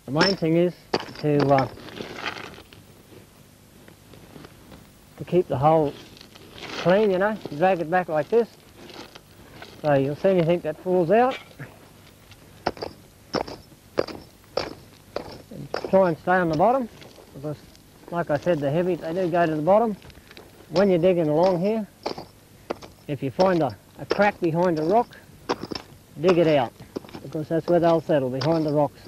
The main thing is to keep the hole clean, you know, drag it back like this. So you'll see anything that falls out. And try and stay on the bottom, because like I said, the heavies, they do go to the bottom. When you're digging along here, if you find a crack behind a rock, dig it out, because that's where they'll settle, behind the rocks.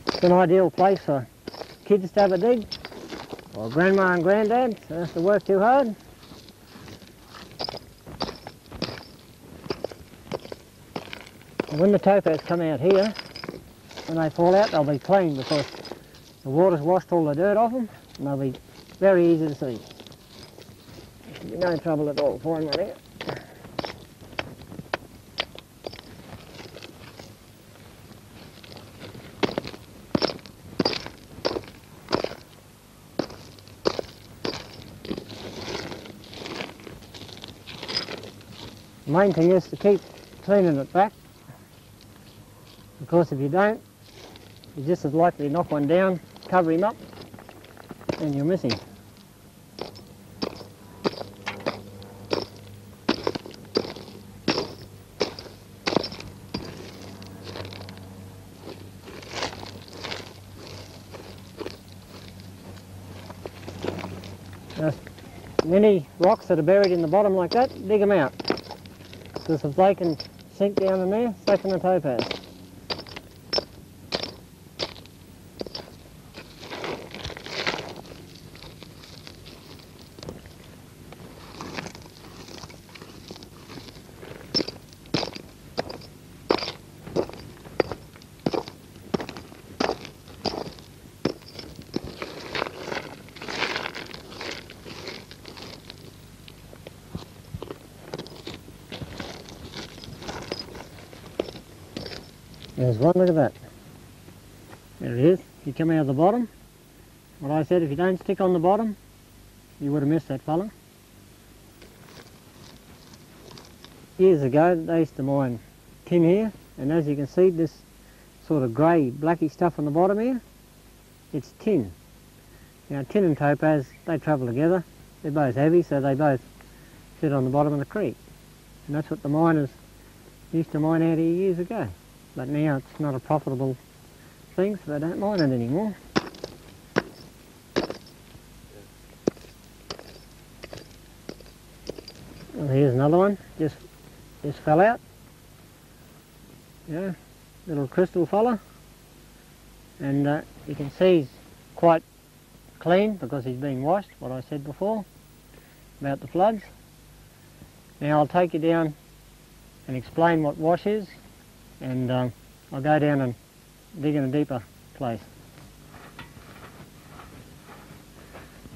It's an ideal place for kids to have a dig, or grandma and granddad, so don't have to work too hard. And when the topaz come out here, when they fall out, they'll be clean, because the water's washed all the dirt off them, and they'll be very easy to see. There should be no trouble at all finding one here. The main thing is to keep cleaning it back, because if you don't, you're just as likely to knock one down, cover him up, and you're missing. Now, any rocks that are buried in the bottom like that, dig them out. Because if they can sink down in there, so can the topaz. There's one, look at that. There it is. You come out of the bottom. What I said, if you don't stick on the bottom, you would have missed that fella. Years ago, they used to mine tin here, and as you can see, this sort of grey, blacky stuff on the bottom here, it's tin. Now, tin and topaz, they travel together. They're both heavy, so they both sit on the bottom of the creek. And that's what the miners used to mine out here years ago. But now it's not a profitable thing, so they don't mine it anymore. Well, here's another one, just fell out. Yeah, little crystal fella. And you can see he's quite clean because he's being washed, what I said before about the floods. Now I'll take you down and explain what wash is, and I'll go down and dig in a deeper place.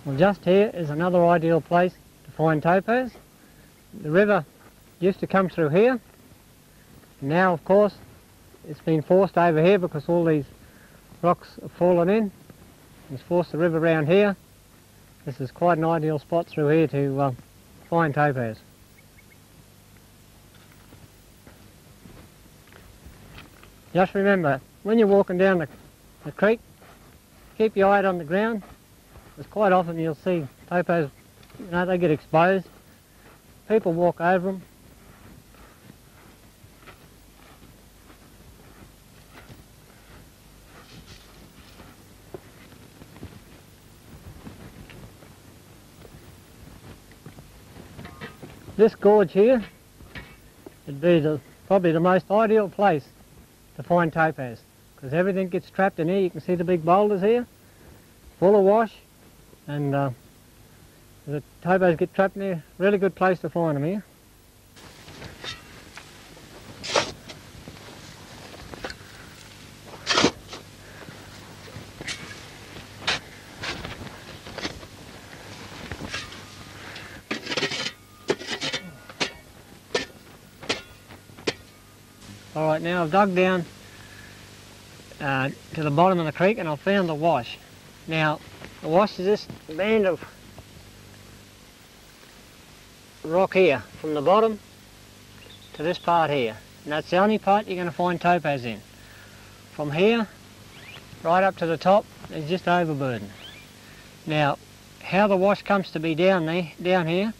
Well, just here is another ideal place to find topaz. The river used to come through here. Now, of course, it's been forced over here because all these rocks have fallen in. It's forced the river around here. This is quite an ideal spot through here to find topaz. Just remember, when you're walking down the creek, keep your eye on the ground, because quite often you'll see topaz, you know, they get exposed. People walk over them. This gorge here would be probably the most ideal place to find topaz, because everything gets trapped in here. You can see the big boulders here, full of wash, and the topaz get trapped in there. Really good place to find them here. Alright, now I've dug down to the bottom of the creek and I've found the wash. Now, The wash is this band of rock here, from the bottom to this part here. And that's the only part you're going to find topaz in. From here, right up to the top, is just overburden. Now, how the wash comes to be down here,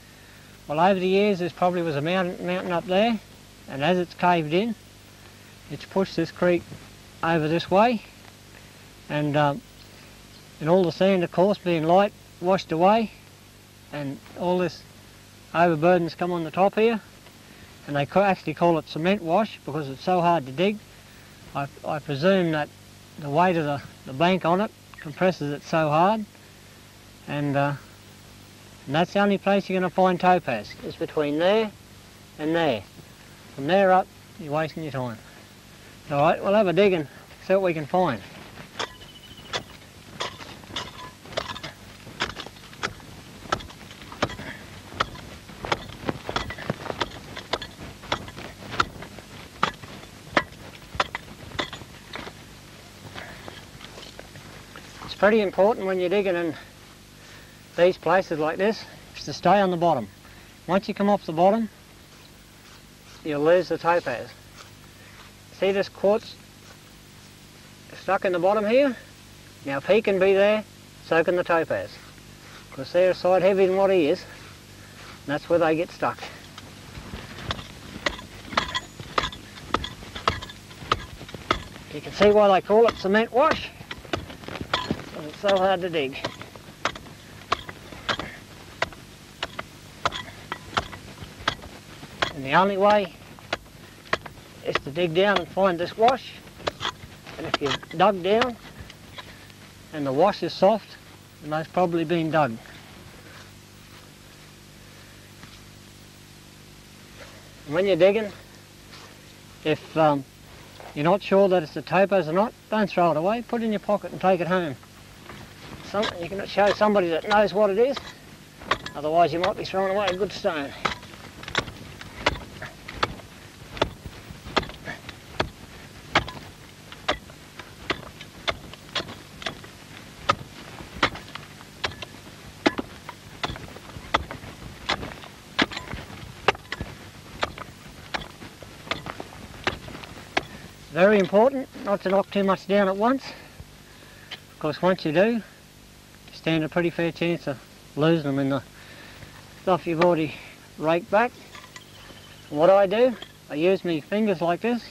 well, over the years there probably was a mountain up there, and as it's caved in, it's pushed this creek over this way, and all the sand, of course, being light, washed away, and all this overburden's come on the top here, and they actually call it cement wash because it's so hard to dig. I presume that the weight of the bank on it compresses it so hard, and that's the only place you're going to find topaz, is between there and there. From there up, you're wasting your time. Alright, we'll have a dig and see what we can find. It's pretty important when you're digging in these places like this, is to stay on the bottom. Once you come off the bottom, you'll lose the topaz. See this quartz stuck in the bottom here? Now if he can be there, so can the topaz. Because they're a side heavier than what he is, and that's where they get stuck. You can see why they call it cement wash. It's so hard to dig. And the only way is to dig down and find this wash. And if you've dug down and the wash is soft, it most probably been dug. And when you're digging, if you're not sure that it's a topaz or not, don't throw it away, put it in your pocket and take it home. You can show somebody that knows what it is, otherwise you might be throwing away a good stone. Very important not to knock too much down at once, because once you do, you stand a pretty fair chance of losing them in the stuff you've already raked back. And what I do, I use my fingers like this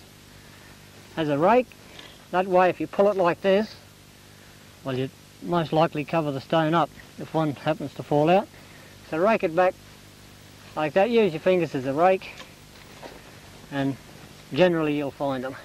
as a rake. That way if you pull it like this, well, you'd most likely cover the stone up if one happens to fall out. So rake it back like that, use your fingers as a rake, and generally you'll find them.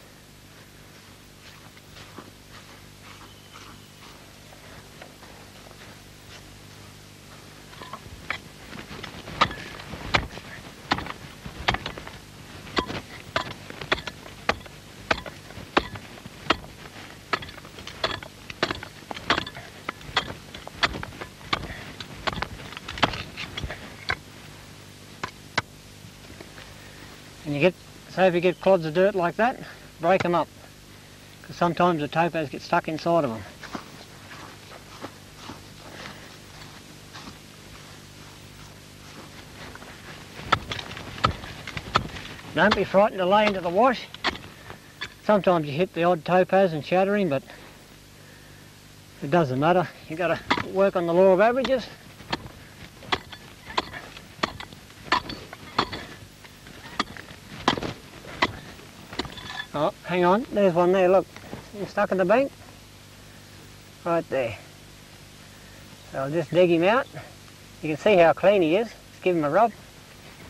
And say if you get clods of dirt like that, break them up, because sometimes the topaz gets stuck inside of them. Don't be frightened to lay into the wash. Sometimes you hit the odd topaz and shatter him, but it doesn't matter. You've got to work on the law of averages. Oh, hang on, there's one there, look. He's stuck in the bank. Right there. So I'll just dig him out. You can see how clean he is. Just give him a rub.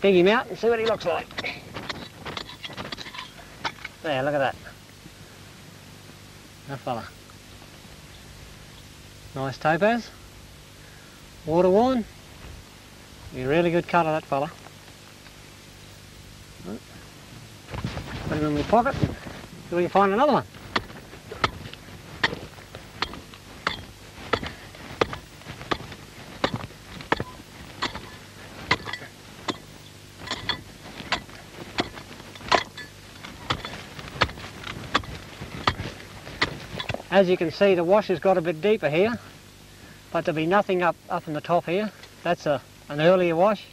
Dig him out and see what he looks like. There, look at that. That fella. Nice topaz. Water worn. Be a really good cut of that fella. Put him in my pocket and see if we can find another one. As you can see, the wash has got a bit deeper here, but there'll be nothing up in the top here. That's an earlier wash,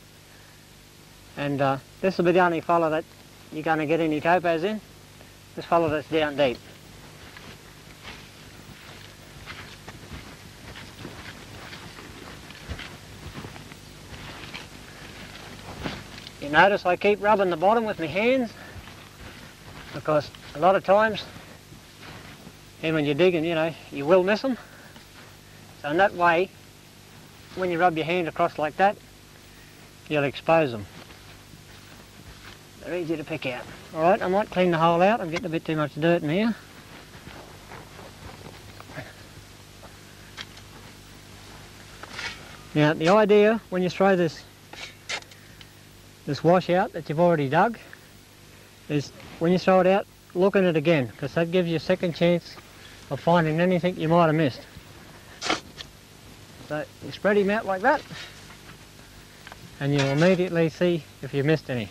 and this will be the only fella that you're going to get any topaz in. This fella that's down deep. You notice I keep rubbing the bottom with my hands, because a lot of times, even when you're digging, you know, you will miss them. So in that way, when you rub your hand across like that, you'll expose them. They're easy to pick out. Alright, I might clean the hole out. I'm getting a bit too much dirt in here. Now the idea when you throw this wash out that you've already dug is when you throw it out, look at it again, because that gives you a second chance of finding anything you might have missed. So you spread him out like that, and you'll immediately see if you missed any.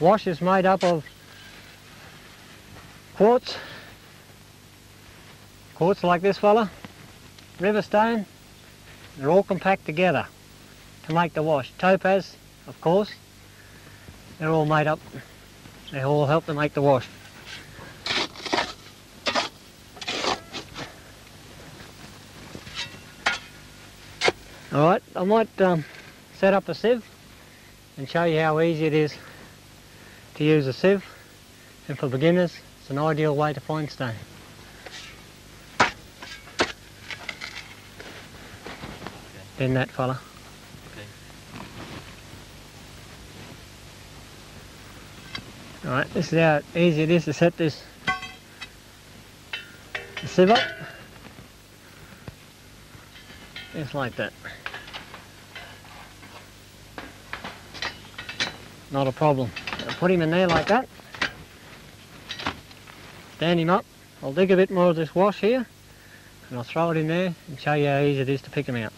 Wash is made up of quartz like this fella, river stone. They're all compact together to make the wash. Topaz, of course, they're all made up. They all help to make the wash. Alright, I might set up a sieve and show you how easy it is to use a sieve, and for beginners it's an ideal way to find stone. Then that fella. Okay. Alright, this is how easy it is to set this sieve up. Just like that. Not a problem. I'll put him in there like that. Stand him up. I'll dig a bit more of this wash here, and I'll throw it in there and show you how easy it is to pick him out.